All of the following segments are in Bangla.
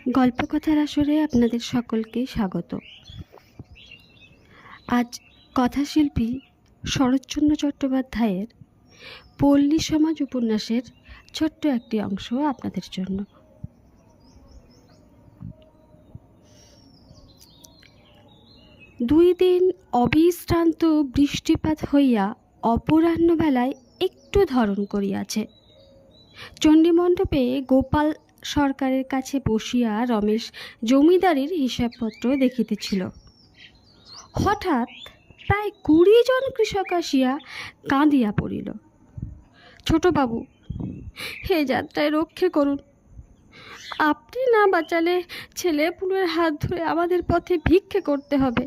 গল্পকথার আসরে আপনাদের সকলকে স্বাগত। আজ কথাশিল্পী শরৎচন্দ্র চট্টোপাধ্যায়ের পল্লী সমাজ উপন্যাসের ছোট্ট একটি অংশ আপনাদের জন্য। দুই দিন অবিশ্রান্ত বৃষ্টিপাত হইয়া অপরাহ্নবেলায় একটু ধরণ করিয়াছে। চণ্ডীমণ্ডপে গোপাল সরকারের কাছে বসিয়া রমেশ জমিদারির হিসাবপত্র দেখিতেছিল। হঠাৎ প্রায় 20 জন কৃষক আসিয়া কাঁদিয়া পড়িল। ছোটবাবু, হে যাত্রায় রক্ষে করুন, আপনি না বাঁচালে ছেলে পুলের হাত ধরে আমাদের পথে ভিক্ষে করতে হবে।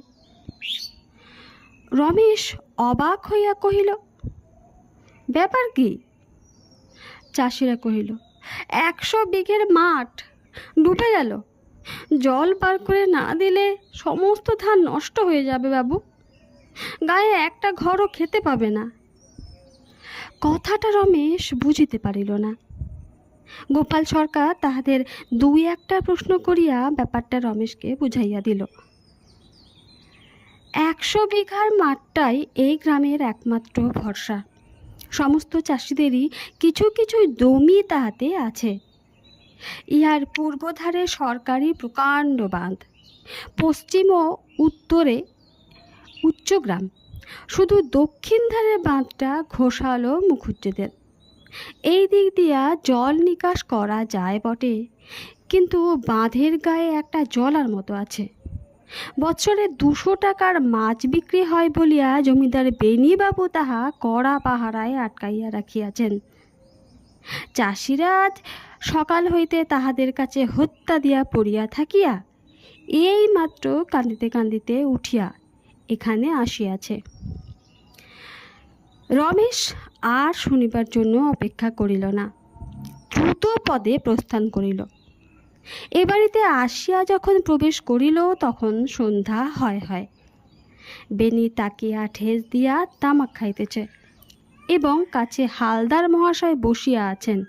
রমেশ অবাক হইয়া কহিল, ব্যাপার কি? চাষিরা কহিল, 100 বিঘের মাঠ ডুবে গেল। জল পার করে না দিলে সমস্ত ধান নষ্ট হয়ে যাবে বাবু, গায়ে একটা ঘরও খেতে পাবে না। কথাটা রমেশ বুঝিতে পারিল না। গোপাল সরকার তাহাদের 2-1টা প্রশ্ন করিয়া ব্যাপারটা রমেশকে বুঝাইয়া দিল। 100 বিঘার মাঠটাই এই গ্রামের একমাত্র ভরসা। সমস্ত চাষিদেরই কিছু কিছু জমি তাহাতে আছে। ইহার পূর্বধারে সরকারি প্রকাণ্ড বাঁধ, পশ্চিম ও উত্তরে উচ্চগ্রাম, শুধু দক্ষিণ ধারে বাঁধটা ঘোষালো মুখুজ্জেদের। এই দিক দিয়া জল নিকাশ করা যায় বটে, কিন্তু বাঁধের গায়ে একটা জলার মতো আছে। বৎসরে 200 টাকার মাছ বিক্রি হয় বলিয়া জমিদার বেণীবাবু তাহা কড়া পাহারায় আটকাইয়া রাখিয়াছেন। চাষিরা আজ সকাল হইতে তাহাদের কাছে হত্যা দিয়া পড়িয়া থাকিয়া এই মাত্র কাঁদিতে কাঁদিতে উঠিয়া এখানে আসিয়াছে। রমেশ আর শুনিবার জন্য অপেক্ষা করিল না, দ্রুত পদে প্রস্থান করিল। এ বাড়িতে আসিয়া যখন প্রবেশ করিল তখন সন্ধ্যা হয়। বেণী তাকিয়া ঠেস দিয়া তামাক খাইতেছে এবং কাছে হালদার মহাশয় বসিয়া আছেন।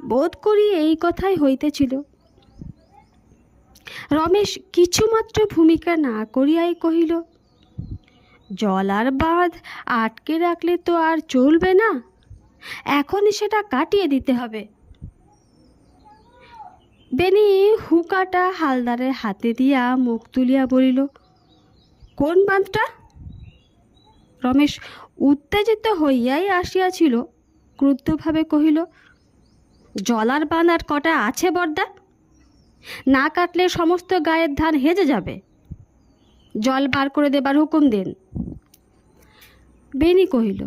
বোধ করি এই কথাই হইতেছিল। রমেশ কিছুমাত্র ভূমিকা না করিয়াই কহিল, জলার বাঁধ আটকে রাখলে তো আর চলবে না, এখনই সেটা কাটিয়ে দিতে হবে। বেণী হুকাটা হালদারের হাতে দিয়া মুখ তুলিয়া বলিল, কোন বাঁধটা? রমেশ উত্তেজিত হইয়াই আসিয়াছিল, ক্রুদ্ধভাবে কহিল, জলার বাঁধ আর কটা আছে বর্দা? না কাটলে সমস্ত গায়ের ধান হেজে যাবে। জল বার করে দেবার হুকুম দিন। বেণী কহিল,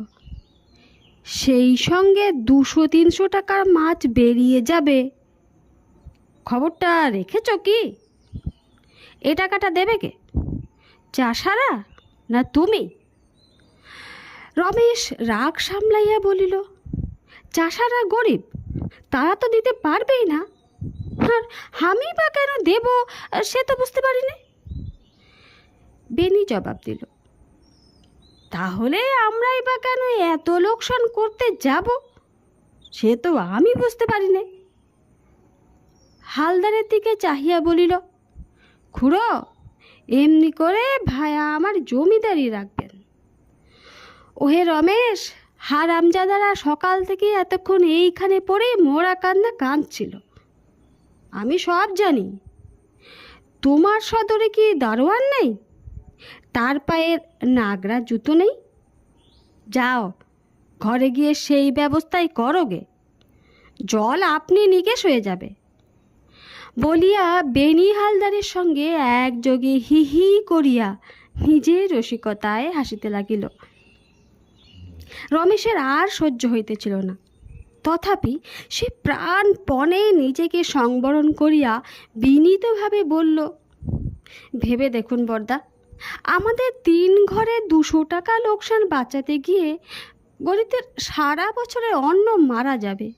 সেই সঙ্গে 200-300 টাকার মাছ বেরিয়ে যাবে, খবরটা রেখেছ কি? এ টাকাটা দেবে কে, চাষারা না তুমি? রমেশ রাগ সামলাইয়া বলিল, চাষারা গরিব, তারা তো দিতে পারবেই না, আর আমি বা কেন দেব সে তো বুঝতে পারিনি। বেণী জবাব দিল, তাহলে আমরাই বা কেন এত লোকসান করতে যাব সে তো আমি বুঝতে পারিনি। হালদারের দিকে চাহিয়া বলিল, খুড়ো, এমনি করে ভায়া আমার জমিদারি রাখবেন। ওহে রমেশ, হারামজাদারা সকাল থেকে এতক্ষণ এইখানে পড়ে মোরা কান্না কাঁদছিল। আমি সব জানি। তোমার সদরে কি দারোয়ান নেই? তার পায়ের নাগরা জুতো নেই? যাও ঘরে গিয়ে সেই ব্যবস্থাই করোগে, জল আপনি নিকেশ হয়ে যাবে। বলিয়া বেণী হালদারের সঙ্গে একযোগে হি হি করিয়া নিজের রসিকতায় হাসিতে লাগিল। রমেশের আর সহ্য হইতেছিল না, তথাপি সে প্রাণপণে নিজেকে সংবরণ করিয়া বিনীতভাবে বলল, ভেবে দেখুন বর্দা, আমাদের 3 ঘরে 200 টাকা লোকসান বাঁচাতে গিয়ে গরিবদের সারা বছরের অন্ন মারা যাবে।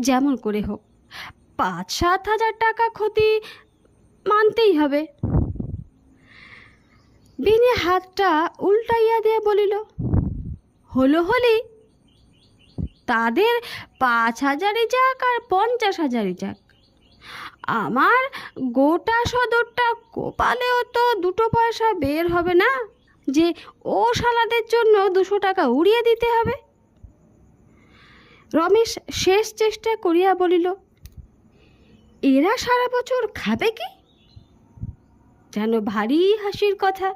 যেমন করে হোক 5-7 হাজার টাকা ক্ষতি মানতেই হবে। বেণী হাতটা উল্টাইয়া দিয়ে বলিল, হলো হলি, তাদের 5,000ই যাক আর 50,000ই যাক, আমার গোটা সদরটা কোপালেও তো 2 পয়সা বের হবে না যে ও শালাদের জন্য 200 টাকা উড়িয়ে দিতে হবে। রমেশ শেষ চেষ্টা করিয়া বলিল, এরা সারা বছর খাবে কি? যেন ভারী হাসির কথা।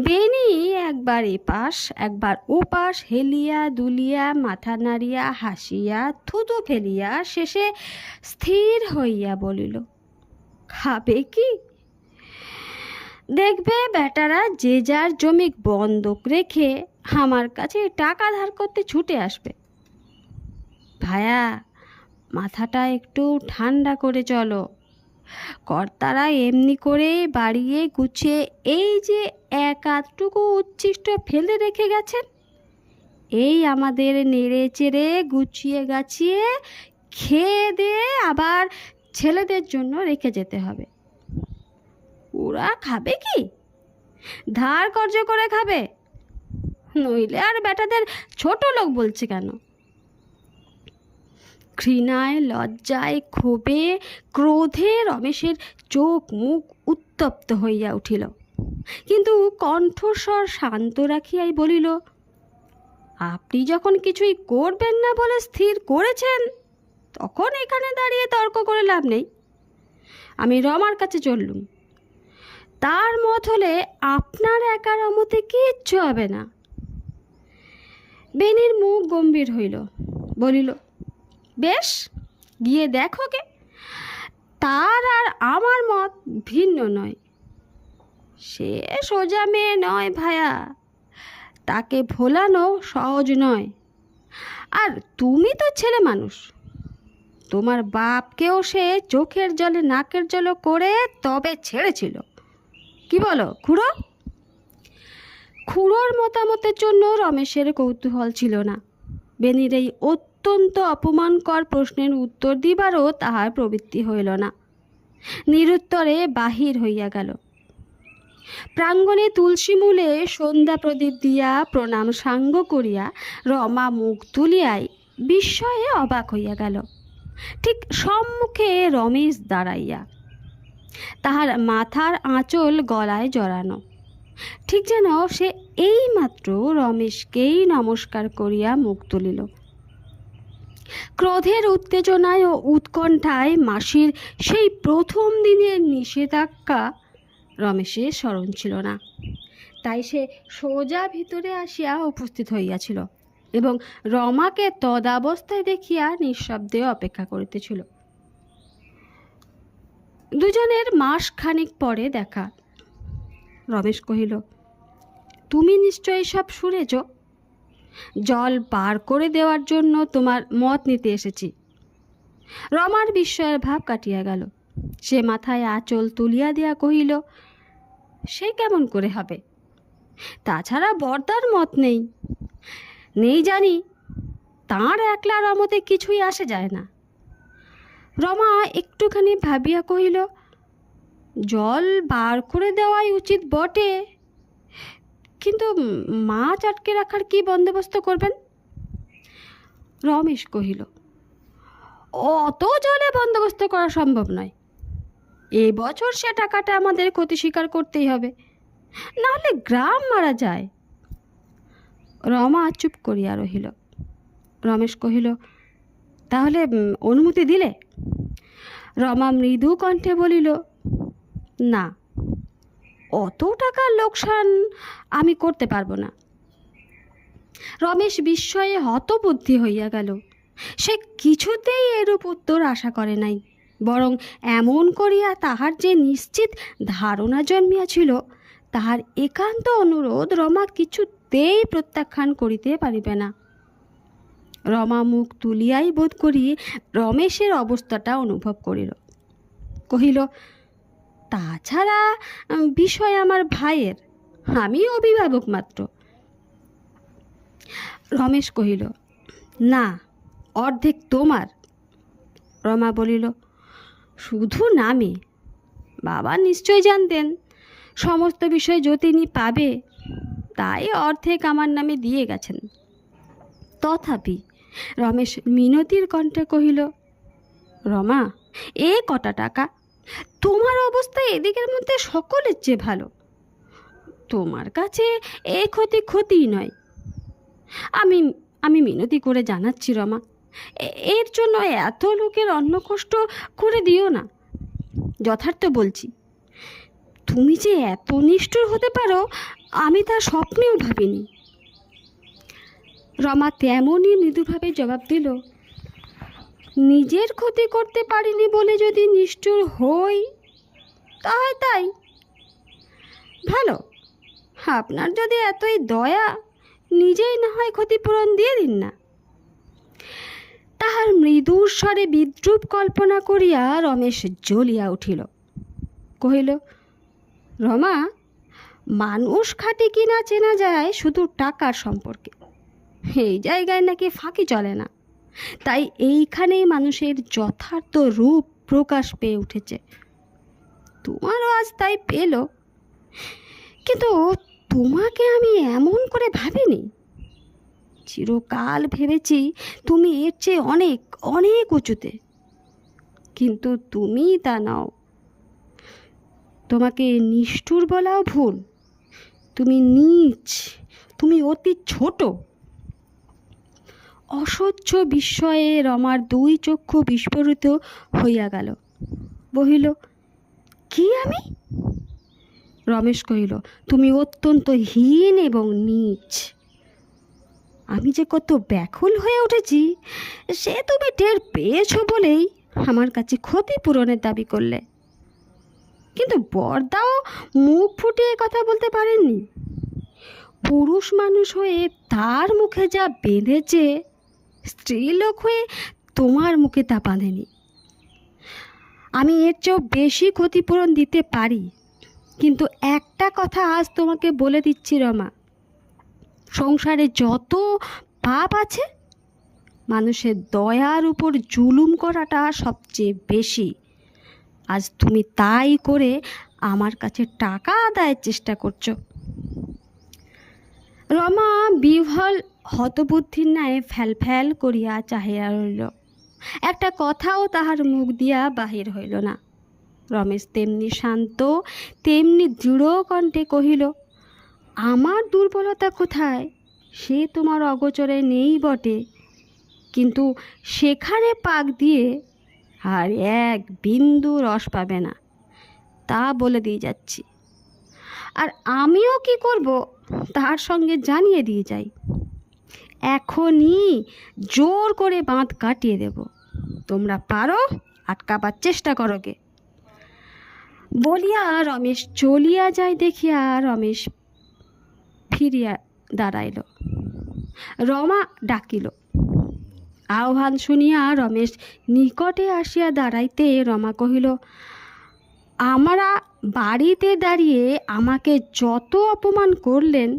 বেনি একবার এপাশ একবার ওপাশ হেলিয়া দুলিয়া মাথা নাড়িয়া হাসিয়া থুতু ফেলিয়া শেষে স্থির হইয়া বলিল, খাবে কি? দেখবে বেটারা যে যার জমি বন্ধক রেখে আমার কাছে টাকা ধার করতে ছুটে আসবে। ভায়া, মাথাটা একটু ঠান্ডা করে চলো। কর্তারা এমনি করে বাড়িয়ে গুছিয়ে এই যে এক আধটুকু উচ্ছিষ্ট ফেলে রেখে গেছেন, এই আমাদের নেড়ে চেড়ে গুছিয়ে গাছিয়ে খেয়ে দিয়ে আবার ছেলেদের জন্য রেখে যেতে হবে। ওরা খাবে কি? ধার কর্জ করে খাবে, নইলে আর বেটাদের ছোট লোক বলছে কেন? ঘৃণায় লজ্জায় ক্ষোভে ক্রোধে রমেশের চোখ মুখ উত্তপ্ত হইয়া উঠিল, কিন্তু কণ্ঠস্বর শান্ত রাখিয়াই বলিল, আপনি যখন কিছুই করবেন না বলে স্থির করেছেন, তখন এখানে দাঁড়িয়ে তর্ক করে লাভ নেই। আমি রমার কাছে চললুম। তার মত হলে আপনার একার অমতে কিচ্ছু হবে না। বেনির মুখ গম্ভীর হইল, বলিল, বেশ, গিয়ে দেখো গে। তার আর আমার মত ভিন্ন নয়। সে সোজা মেয়ে নয় ভায়া, তাকে ভোলানো সহজ নয়। আর তুমি তো ছেলে মানুষ, তোমার বাপকেও সে চোখের জলে নাকের জল করে তবে ছেড়েছিল। কি বলো খুড়ো? খুড়োর মতামতের জন্য রমেশের কৌতূহল ছিল না। বেনির এই অত্যন্ত অপমানকর প্রশ্নের উত্তর দিবারও তাহার প্রবৃত্তি হইল না। নিরুত্তরে বাহির হইয়া গেল। প্রাঙ্গণে তুলসী মূলে সন্ধ্যা প্রদীপ দিয়া প্রণাম সাঙ্গ করিয়া রমা মুখ তুলিয়াই বিস্ময়ে অবাক হইয়া গেল। ঠিক সম্মুখে রমেশ দাঁড়াইয়া, তাহার মাথার আঁচল গলায় জড়ানো, ঠিক যেন সে এইমাত্র রমেশকেই নমস্কার করিয়া মুখ তুলিল। ক্রোধের উত্তেজনায় ও উৎকণ্ঠায় মাসির সেই প্রথম দিনের নিষেধাজ্ঞা রমেশের স্মরণ ছিল না। তাই সে সোজা ভিতরে আসিয়া উপস্থিত হইয়াছিল এবং রমাকে তদাবস্থায় দেখিয়া নিঃশব্দে অপেক্ষা করিতেছিল। দুজনের মাস খানিক পরে দেখা। রমেশ কহিল, তুমি নিশ্চয়ই সব শুনেছ। জল পার করে দেওয়ার জন্য তোমার মত নিতে এসেছি। রমার বিস্ময়ের ভাব কাটিয়া গেল। সে মাথায় আঁচল তুলিয়া দিয়া কহিল, সে কেমন করে হবে? তাছাড়া বর্দার মত নেই। নেই জানি, তাঁর একলার আমতে কিছুই আসে যায় না। রমা একটুখানি ভাবিয়া কহিল, জল বার করে দেওয়াই উচিত বটে, কিন্তু মাছ আটকে রাখার কি বন্দোবস্ত করবেন? রমেশ কহিল, অত জলে বন্দোবস্ত করা সম্ভব নয়। এবছর সে টাকাটা আমাদের ক্ষতি স্বীকার করতেই হবে, নাহলে গ্রাম মারা যায়। রমা চুপ করিয়া রহিল। রমেশ কহিল, তাহলে অনুমতি দিলে? রমা মৃদু কণ্ঠে বলিল, না, অত টাকার লোকসান আমি করতে পারবো না। রমেশ বিস্ময়ে হতবুদ্ধি হইয়া গেল। সে কিছুতেই এরূপ উত্তর আশা করে নাই, বরং এমন করিয়া তাহার যে নিশ্চিত ধারণা জন্মিয়াছিল, তাহার একান্ত অনুরোধ রমা কিছুতেই প্রত্যাখ্যান করিতে পারিবে না। রমা মুখ তুলিয়াই বোধ করি রমেশের অবস্থাটা অনুভব করিল। কহিল, তাছাড়া বিষয় আমার ভাইয়ের, আমি অভিভাবক মাত্র। রমেশ কহিল, না, অর্ধেক তোমার। রমা বলিল, শুধু নামে। বাবা নিশ্চয় জানতেন সমস্ত বিষয় যতীনই পাবে, তাই অর্ধেক আমার নামে দিয়ে গেছেন। তথাপি রমেশ মিনতির কণ্ঠে কহিল, রমা, এ কটা টাকা, তোমার অবস্থা এদিকের মধ্যে সকলের চেয়ে ভালো। তোমার কাছে এ ক্ষতিই নয়। আমি আমি মিনতি করে জানাচ্ছি রমা, এর জন্য এত লোকের অন্ন কষ্ট করে দিও না। যথার্থ বলছি, তুমি যে এত নিষ্ঠুর হতে পারো আমি তা স্বপ্নেও ভাবিনি। রমা তেমনই মৃদুভাবে জবাব দিল, নিজের ক্ষতি করতে পারিনি বলে যদি নিষ্ঠুর হই তা হয় তাই। ভালো, আপনার যদি এতই দয়া, নিজেই না হয় ক্ষতিপূরণ দিয়ে দিন না। তাহার মৃদুর স্বরে বিদ্রুপ কল্পনা করিয়া রমেশ জ্বলিয়া উঠিল। কহিল, রমা, মানুষ খাঁটি কিনা চেনা যায় শুধু টাকার সম্পর্কে। এই জায়গায় নাকি ফাঁকি চলে না, তাই এইখানেই মানুষের যথার্থ রূপ প্রকাশ পেয়ে উঠেছে। তোমারও আজ তাই পেল, কিন্তু তোমাকে আমি এমন করে ভাবিনি। চিরকাল ভেবেছি তুমি এর চেয়ে অনেক অনেক উঁচুতে, কিন্তু তুমি তা নাও। তোমাকে নিষ্ঠুর বলাও ভুল, তুমি নীচ, তুমি অতি ছোট। অসহ্য বিস্ময়ে রমার দুই চক্ষু বিস্ফোরিত হইয়া গেল। বহিল, কি আমি? রমেশ কহিল, তুমি অত্যন্ত হীন এবং নীচ। আমি যে কত ব্যাকুল হয়ে উঠেছি সে তুমি টের পেয়েছ বলেই আমার কাছে ক্ষতিপূরণের দাবি করলে, কিন্তু বরদাও মুখ ফুটিয়ে কথা বলতে পারেননি। পুরুষ মানুষ হয়ে তার মুখে যা বেঁধেছে, স্ত্রীলোক হয়ে তোমার মুখে তা বাঁধেনি। আমি এর চেয়েও বেশি ক্ষতিপূরণ দিতে পারি, কিন্তু একটা কথা আজ তোমাকে বলে দিচ্ছি রমা, সংসারে যত পাপ আছে, মানুষের দয়ার উপর জুলুম করাটা সবচেয়ে বেশি। আজ তুমি তাই করে আমার কাছে টাকা আদায়ের চেষ্টা করছো। রমা বিহ্বল হতবুদ্ধির ন্যায় ফ্যাল করিয়া চাহিয়া রইল। একটা কথাও তাহার মুখ দিয়া বাহির হইল না। রমেশ তেমনি শান্ত তেমনি দৃঢ় কণ্ঠে কহিল, আমার দুর্বলতা কোথায় সে তোমার অগোচরে নেই বটে, কিন্তু সেখানে পাক দিয়ে আর এক বিন্দু রস পাবে না, তা বলে দিয়ে যাচ্ছি। আর আমিও কি করব তার সঙ্গে জানিয়ে দিয়ে যাই, এখনই জোর করে বাঁধ কাটিয়ে দেব। তোমরা পারো, আটকাবার চেষ্টা করো গে। বলিয়া রমেশ চলিয়া যায় দেখিয়া রমেশ ফিরিয়া দাঁড়াইল। রমা ডাকিল। আহ্বান শুনিয়া রমেশ নিকটে আসিয়া দাঁড়াইতে রমা কহিল, আমরা বাড়িতে দাঁড়িয়ে আমাকে যত অপমান করলেন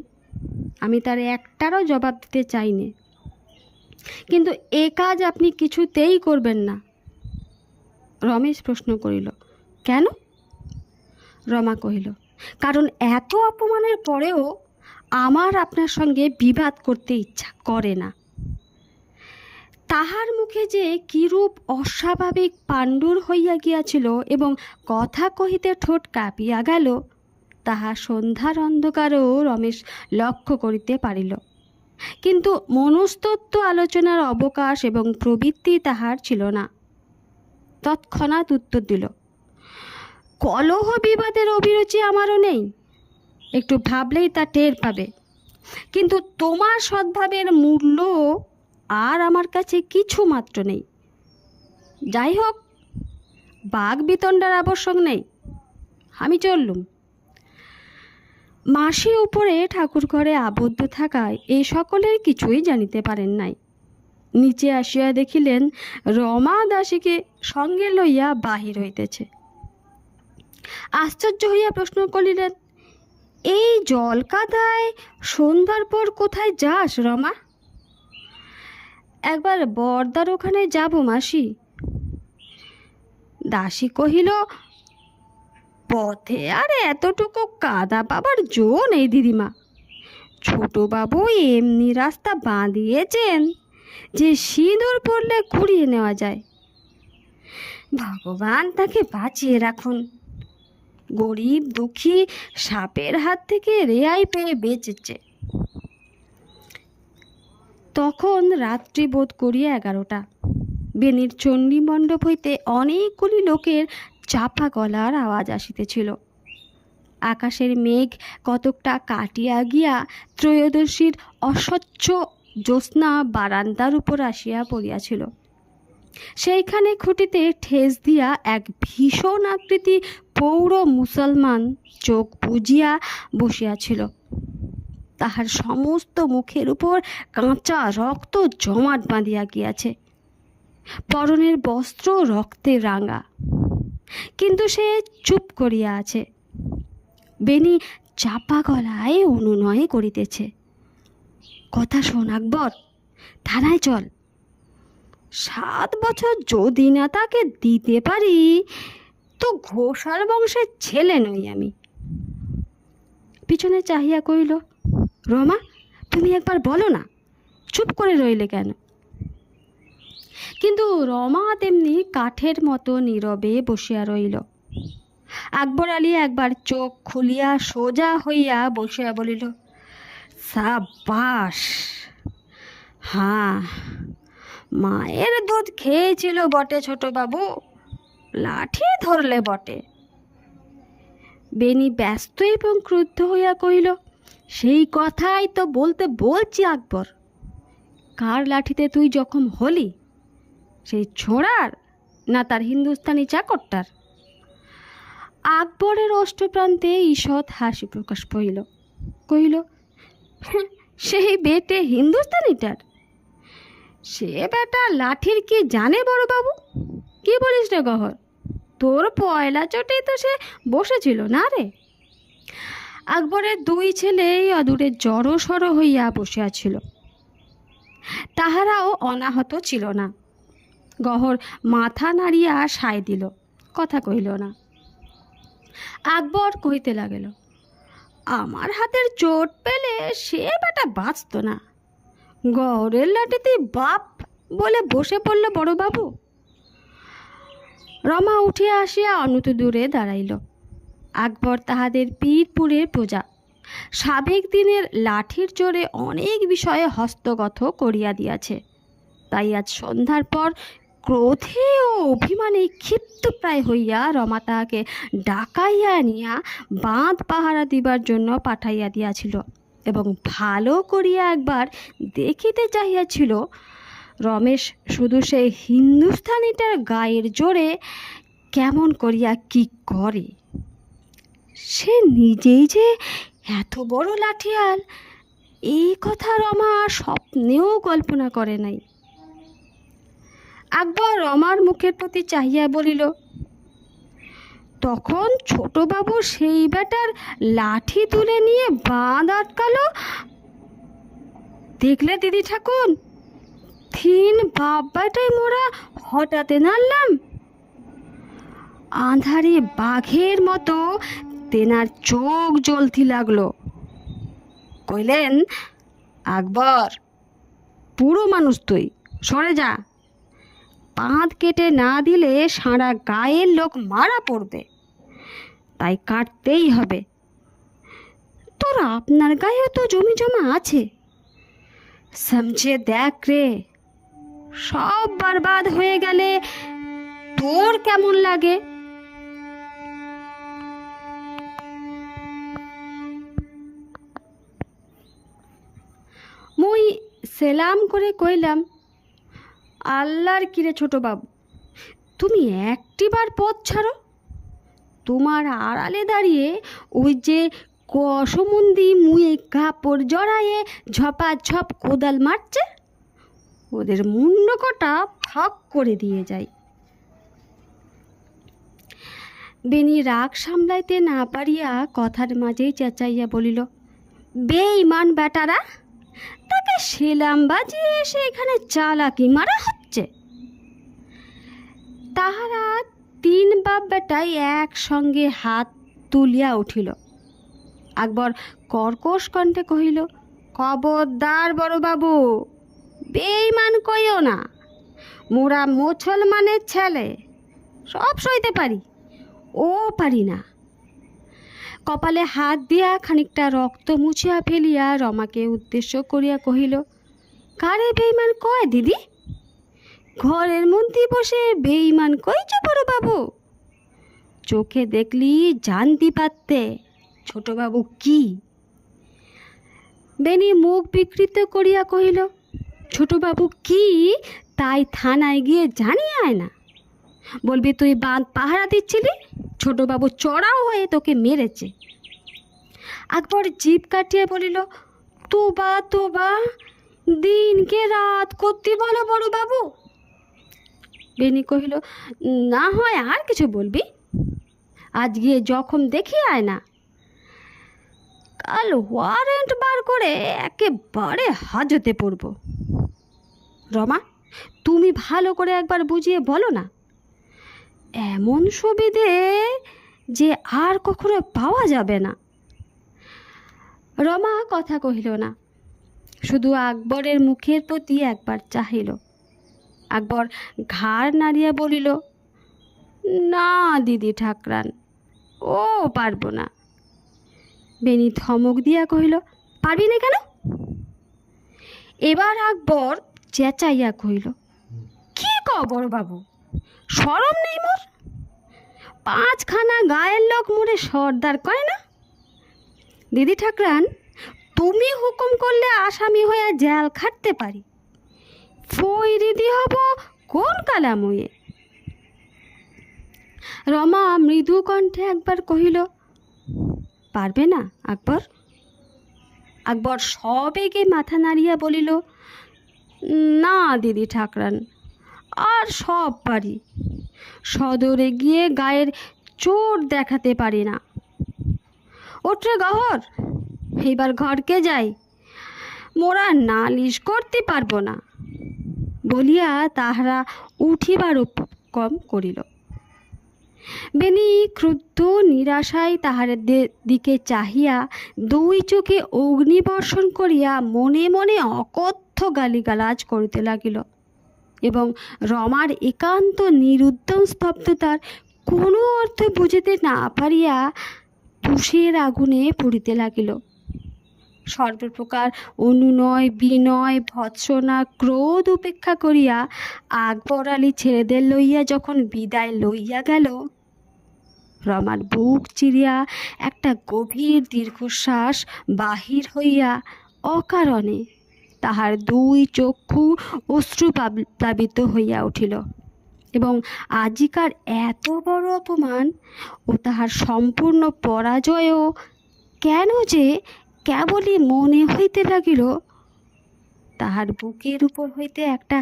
আমি তার একটারও জবাব দিতে চাইনি, কিন্তু এ কাজ আপনি কিছুতেই করবেন না। রমেশ প্রশ্ন করিল, কেন? রমা কহিল, কারণ এত অপমানের পরেও আমার আপনার সঙ্গে বিবাদ করতে ইচ্ছা করে না। তাহার মুখে যে কিরূপ অস্বাভাবিক পাণ্ডুর হইয়া গিয়াছিল এবং কথা কহিতে ঠোঁট কাঁপিয়া গেল, তাহা সন্ধ্যার অন্ধকারেও রমেশ লক্ষ্য করিতে পারিল। কিন্তু মনস্তত্ত্ব আলোচনার অবকাশ এবং প্রবৃত্তি তাহার ছিল না। তৎক্ষণাৎ উত্তর দিল, কলহ বিবাদের অভিরুচি আমারও নেই, একটু ভাবলেই তা টের পাবে, কিন্তু তোমার সদ্ভাবের মূল্য আর আমার কাছে কিছু মাত্র নেই। যাই হোক, বাঘ বিতণ্ডার আবশ্যক নেই, আমি চললুম। মাসি উপরে ঠাকুর ঘরে আবদ্ধ থাকায় এই সকলের কিছুই জানিতে পারেন নাই। নিচে আসিয়া দেখিলেন রমা দাসীকে সঙ্গে লইয়া বাহির হইতেছে। আশ্চর্য হইয়া প্রশ্ন করিলেন, এই জল কাদায় সন্ধ্যার পর কোথায় যাস রমা? একবার বরদার ওখানে যাব মাসি। দাসী কহিল, পথে আর এতটুকু কাদা পাবার জো নেই দিদিমা। ছোটবাবু এমনি রাস্তা বাঁধিয়েছেন যে সিঁদুর পড়লে কুড়িয়ে নেওয়া যায়। ভগবান তাকে বাঁচিয়ে রাখুন। গরিব দুঃখী সাপের হাত থেকে রেহাই পেয়ে বেঁচেছে। তখন রাত্রি বোধ করিয়া 11টা। বেনির চণ্ডী মণ্ডপ হইতে অনেকগুলি লোকের চাপা গলার আওয়াজ আসিতেছিল। আকাশের মেঘ কতকটা কাটিয়া গিয়া ত্রয়োদশীর অস্বচ্ছ জ্যোৎস্না বারান্দার উপর আসিয়া পড়িয়াছিল। সেইখানে খুঁটিতে ঠেস দিয়া এক ভীষণ আকৃতি পৌর মুসলমান চোখ বুজিয়া বসিয়াছিল। তাহার সমস্ত মুখের উপর কাঁচা রক্ত জমাট বাঁধিয়া গিয়াছে। পরনের বস্ত্র রক্তে রাঙা, কিন্তু সে চুপ করিয়া আছে। বেনি চাপা গলায় অনুনয় করিতেছে, কথা শোন আকবর, থানায় চল। 7 বছর যদি না তাকে দিতে পারি তো ঘোষাল বংশের ছেলে নই আমি। পিছনে চাহিয়া কহিল, রমা, তুমি একবার বলো না, চুপ করে রইলে কেন? কিন্তু রমা তেমনি কাঠের মতো নীরবে বসিয়া রইল। আকবর আলী একবার চোখ খুলিয়া সোজা হইয়া বসিয়া বলিল, সাবাস, হ্যাঁ, মায়ের দুধ খেয়েছিল বটে ছোট বাবু, লাঠি ধরলে বটে। বেনি ব্যস্ত এবং ক্রুদ্ধ হইয়া কহিল, সেই কথাই তো বলছি আকবর। কার লাঠিতে তুই জখম হলি, সেই ছোড়ার না তার হিন্দুস্তানি চাকরটার? আকবরের অষ্টপ্রান্তে ঈষৎ হাসি প্রকাশ পাইল। কহিল, সেই বেটে হিন্দুস্তানিটার? সে বেটা লাঠির কি জানে বড় বাবু? কি বলিস রে গহর, তোর পয়লা চোটেই তো সে বসেছিল না রে? আকবরের 2 ছেলেই অদূরে জড়ো সড়ো হইয়া বসিয়াছিল। তাহারাও অনাহত ছিল না। গহর মাথা নাড়িয়া সায় দিল, কথা কহিল না। আকবর কহিতে লাগিল, আমার হাতের চোট পেলে সে বেটা বাঁচত না। গহরের লাঠিতে বাপ বলে বসে পড়ল বড় বাবু। রমা উঠিয়া আসিয়া অনতি দূরে দাঁড়াইল। আকবর তাহাদের পীরপুরের প্রজা, সাবেক দিনের লাঠির জোরে অনেক বিষয়ে হস্তগত করিয়া দিয়াছে। তাই আজ সন্ধ্যার পর ক্রোধে ও অভিমানে ক্ষিপ্ত প্রায় হইয়া রমা তাহাকে ডাকাইয়া আনিয়া বাঁধ পাহারা দিবার জন্য পাঠাইয়া দিয়াছিল এবং ভালো করিয়া একবার দেখিতে চাহিয়াছিল রমেশ শুধু সেই হিন্দুস্তানিটার গায়ের জোরে কেমন করিয়া কি করে। সে নিজেই যে এত বড় লাঠিয়াল, এই কথা রমা স্বপ্নেও কল্পনা করে নাই। আকবর রমার মুখের প্রতি চাহিয়া বলিল, তখন ছোটবাবু সেই বেটার লাঠি তুলে নিয়ে বাঁধ আটকালো, দেখলে দিদি ঠাকুর? 3 বাপ বেটাই মোরা হঠাতে নাড়লাম। আঁধারে বাঘের মতো তেনার চোখ জ্বলতে লাগলো। কইলেন, আকবর, পুরো মানুষ তুই, সরে যা। বাঁধ কেটে না দিলে সারা গায়ের লোক মারা পড়বে, তাই কাটতেই হবে। তোর আপনার গায়েও তো জমি জমা আছে, সমঝে দেখ রে, সব বরবাদ হয়ে গেলে তোর কেমন লাগে? মুই সেলাম করে কইলাম, আল্লাহর কিরে ছোট বাবু, তুমি একটিবার পথ ছাড়ো। তোমার আড়ালে দাঁড়িয়ে ওই যে কসমন্দি মুয়ে কাপড় জড়াইয়ে ঝপাঝপ কোদাল মারছে, ওদের মুন্ড কটা ফাঁক করে দিয়ে যায়। বেনি রাগ সামলাইতে না পারিয়া কথার মাঝেই চেঁচাইয়া বলিল, বেঈমান বেটারা, তাকে সেলাম বাজিয়ে এসে এখানে চালাকি মারা হচ্ছে। তাহারা 3 বাপ বেটাই একসঙ্গে হাত তুলিয়া উঠিল। আকবর কর্কশ কণ্ঠে কহিল, খবরদার বড় বাবু, বেঈমান কইও না, মোরা মুসলমানের ছেলে, সব সইতে পারি, ও পারি না। কপালে হাত দিয়া খানিকটা রক্ত মুছিয়া ফেলিয়া রমাকে উদ্দেশ্য করিয়া কহিল, কারে বেইমান কয় দিদি? ঘরের মধ্যে বসে বেইমান কইছ বড়বাবু? চোখে দেখলি জানতে পারতে ছোটবাবু কি। বেনি মুখ বিকৃত করিয়া কহিল, ছোটবাবু কি তাই থানায় গিয়ে জানিয়ে আয় না। বলবি তুই বাঁধ পাহারা দিচ্ছিলি, ছোটবাবু চড়াও হয়ে তোকে মেরেছে। আকবর জিভ কাটিয়ে বলিল, তোবা তোবা, দিনকে রাত করতে বলো বড়বাবু। বেনি কহিল, না হয় আর কিছু বলবি? আজ গিয়ে জখম দেখিয়ে আয় না। কাল ওয়ারেন্ট বার করে একেবারে হাজতে পড়ব। রমা, তুমি ভালো করে একবার বুঝিয়ে বলো না। এমন সুবিধে যে আর কখনো পাওয়া যাবে না। রমা কথা কহিল না, শুধু আকবরের মুখের প্রতি একবার চাহিল। আকবর ঘাড় নাড়িয়া বলিল, না দিদি ঠাকরান, ও পারবো না। বেনি ধমক দিয়া কহিল, পারবি না কেন? এবার আকবর চেঁচাইয়া কহিল, কি কবর বাবু, শরম নেই মোর? 5খানা গায়ের লোক মোরে সর্দার কয় না? দিদি ঠাকরান, তুমি হুকুম করলে আসামি হয়ে জেল খাটতে পারি, ফৈরিদি হব কোন কালামুয়ে। রমা মৃদু কণ্ঠে একবার কহিল, পারবে না আকবর? আকবর সবেগে মাথা নাড়িয়া বলিল, না দিদি ঠাকরান, আর সব পারি, সদরে গিয়ে গায়ের চোট দেখাতে পারি না। ওঠে গহর, এইবার ঘরকে যাই, মোরা নালিশ করতে পারবো না। বলিয়া তাহারা উঠিবার উপক্রম করিল। বেনি ক্রুদ্ধ নিরাশায় তাহার দিকে চাহিয়া 2 চোখে অগ্নিবর্ষণ করিয়া মনে মনে অকথ্য গালিগালাজ করিতে লাগিল এবং রমার একান্ত নিরুদ্যম স্তব্ধতার কোনো অর্থ বুঝিতে না পারিয়া তুষের আগুনে পুড়িতে লাগিল। সর্বপ্রকার অনুনয় বিনয় ভৎসনা ক্রোধ উপেক্ষা করিয়া আকবর আলী ছেলেদের লইয়া যখন বিদায় লইয়া গেল, রমার বুক চিরিয়া একটা গভীর দীর্ঘশ্বাস বাহির হইয়া অকারণে তাহার 2 চক্ষু অশ্রু প্লাবিত হইয়া উঠিল এবং আজিকার এত বড় অপমান ও তাহার সম্পূর্ণ পরাজয়ও কেন যে কেবলই মনে হইতে লাগিল, তাহার বুকের উপর হইতে একটা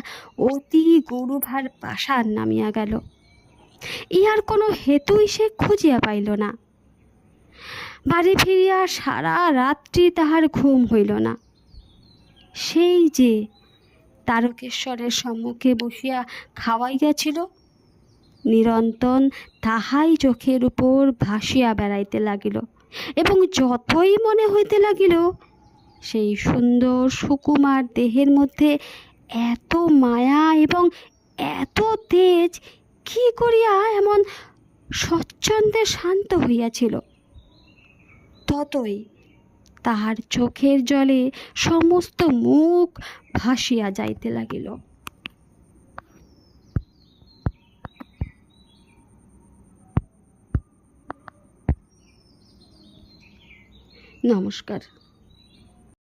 অতি গুরুভার পাষাণ নামিয়া গেল। ইহার কোনো হেতুই সে খুঁজিয়া পাইল না। বাড়ি ফিরিয়া সারা রাত্রি তাহার ঘুম হইল না। সেই যে তারকেশ্বরের সম্মুখে বসিয়া খাওয়াইয়াছিল, নিরন্তর তাহাই চোখের উপর ভাসিয়া বেড়াইতে লাগিল এবং যতই মনে হইতে লাগিল সেই সুন্দর সুকুমার দেহের মধ্যে এত মায়া এবং এত তেজ কি করিয়া এমন স্বচ্ছন্দে শান্ত হইয়াছিল, ততই তাহার চোখের জলে সমস্ত মুখ ভাসিয়া যাইতে লাগিল। নমস্কার।